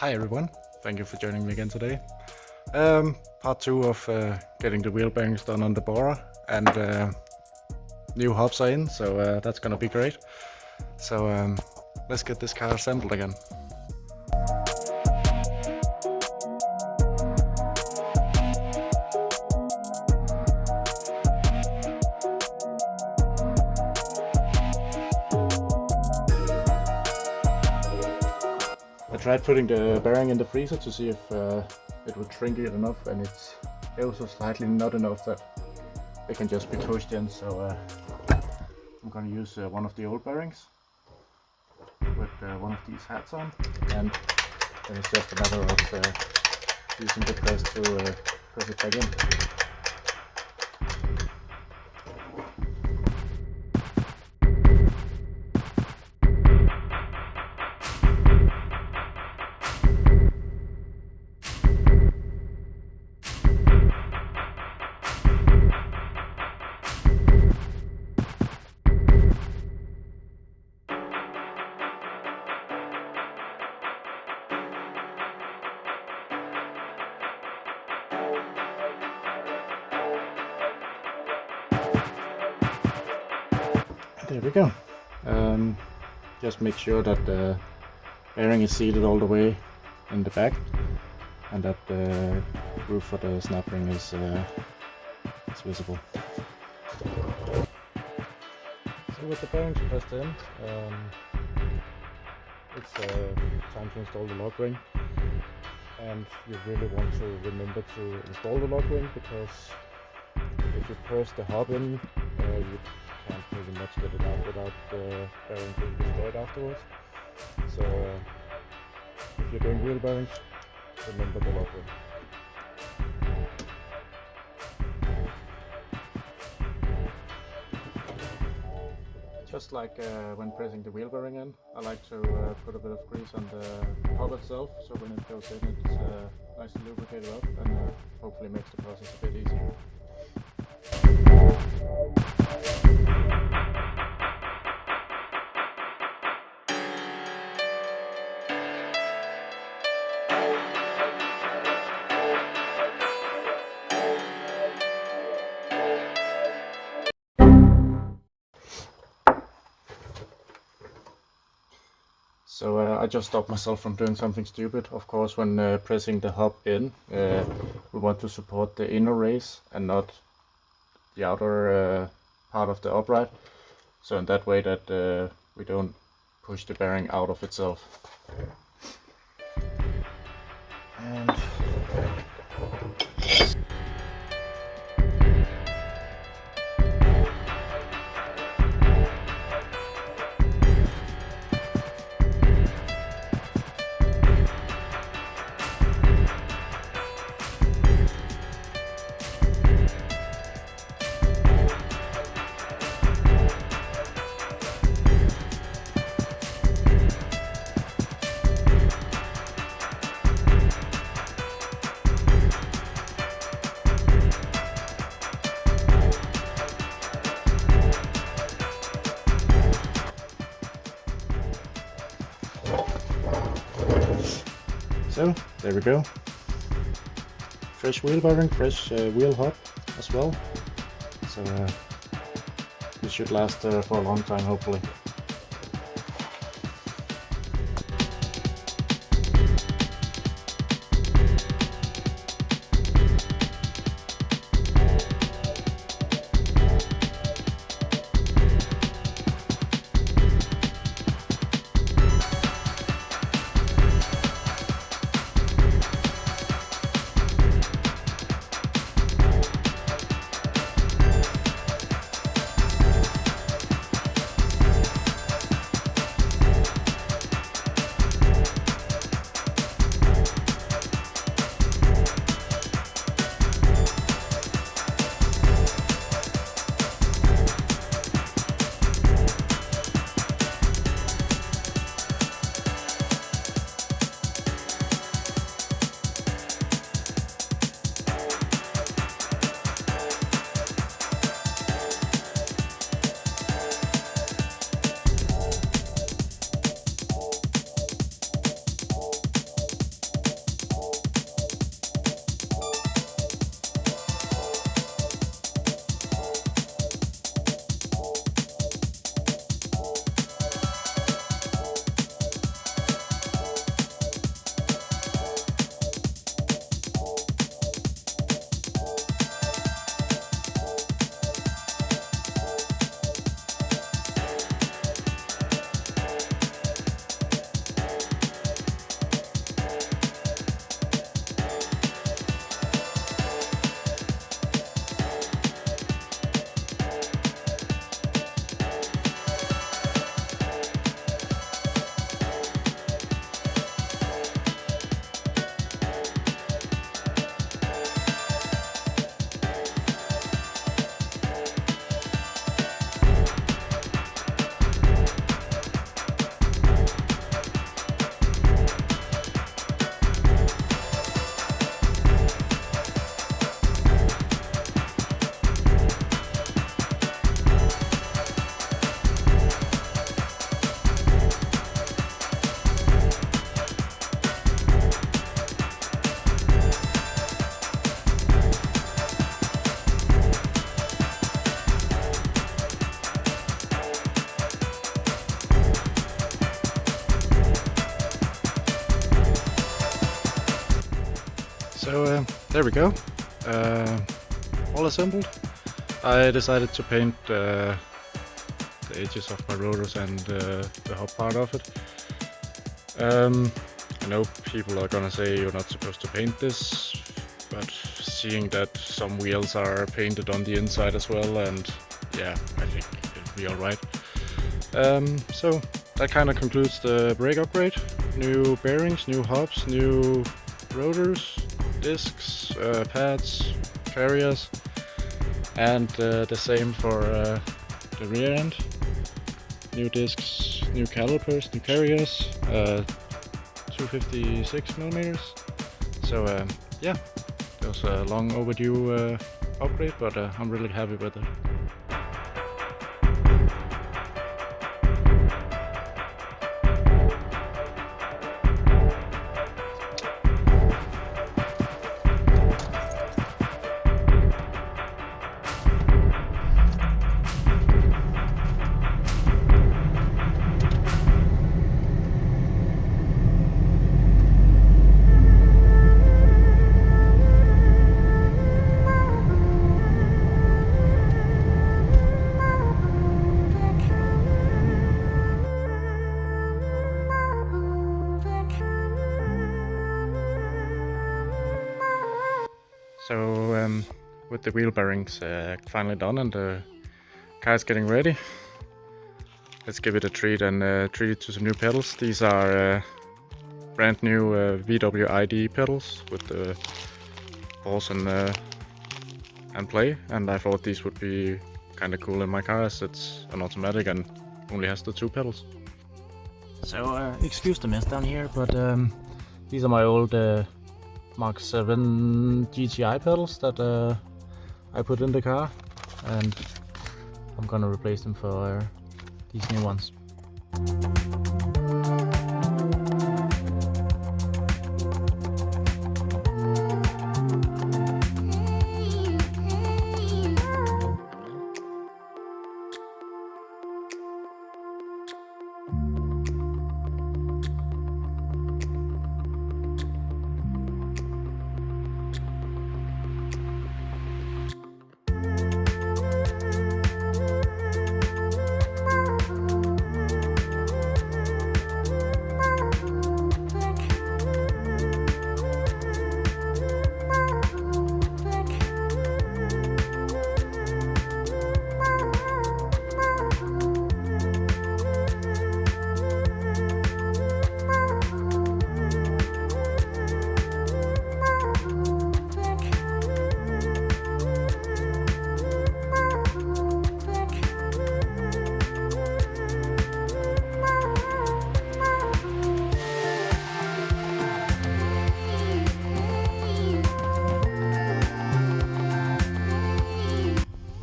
Hi everyone, thank you for joining me again today. Part 2 of getting the wheel bearings done on the Bora, and new hubs are in, so that's gonna be great. So let's get this car assembled again. I tried putting the bearing in the freezer to see if it would shrink it enough, and it's ever so slightly not enough that it can just be pushed in, so I'm gonna use one of the old bearings with one of these hats on, and then it's just a matter of using the press to press it back in. There we go. Just make sure that the bearing is seated all the way in the back, and that the groove for the snap ring is visible. So with the bearings pressed in, it's time to install the lock ring, and you really want to remember to install the lock ring, because if you press the hub in, you can't pretty much get it out without the bearing being destroyed afterwards. So if you're doing wheel bearings, remember the lock ring. Just like when pressing the wheel bearing in, I like to put a bit of grease on the hub itself, so when it goes in it's nicely lubricated up, and hopefully makes the process a bit easier. So I just stopped myself from doing something stupid. Of course, when pressing the hub in, we want to support the inner race and not the outer part of the upright. So in that way that we don't push the bearing out of itself. And so there we go. Fresh wheel bearing, fresh wheel hub as well. So this should last for a long time, hopefully. there we go. All assembled. I decided to paint the edges of my rotors and the hub part of it. I know people are gonna say you're not supposed to paint this, but seeing that some wheels are painted on the inside as well, and yeah, I think it'll be alright. So that kind of concludes the brake upgrade. New bearings, new hubs, new rotors, discs, pads, carriers, and the same for the rear end. New discs, new calipers, new carriers, 256mm. So yeah, it was a long overdue upgrade, but I'm really happy with it. So with the wheel bearings finally done and the car is getting ready, let's give it a treat and treat it to some new pedals. These are brand new VW ID pedals with the pause and play, and I thought these would be kind of cool in my car as it's an automatic and only has the 2 pedals. So excuse the mess down here, but these are my old Mark 7 GTI pedals that I put in the car, and I'm gonna replace them for these new ones.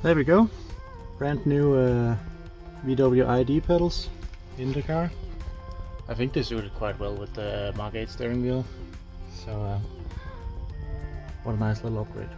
There we go, brand new VW ID pedals in the car. I think they suited quite well with the Mark 8 steering wheel, so what a nice little upgrade.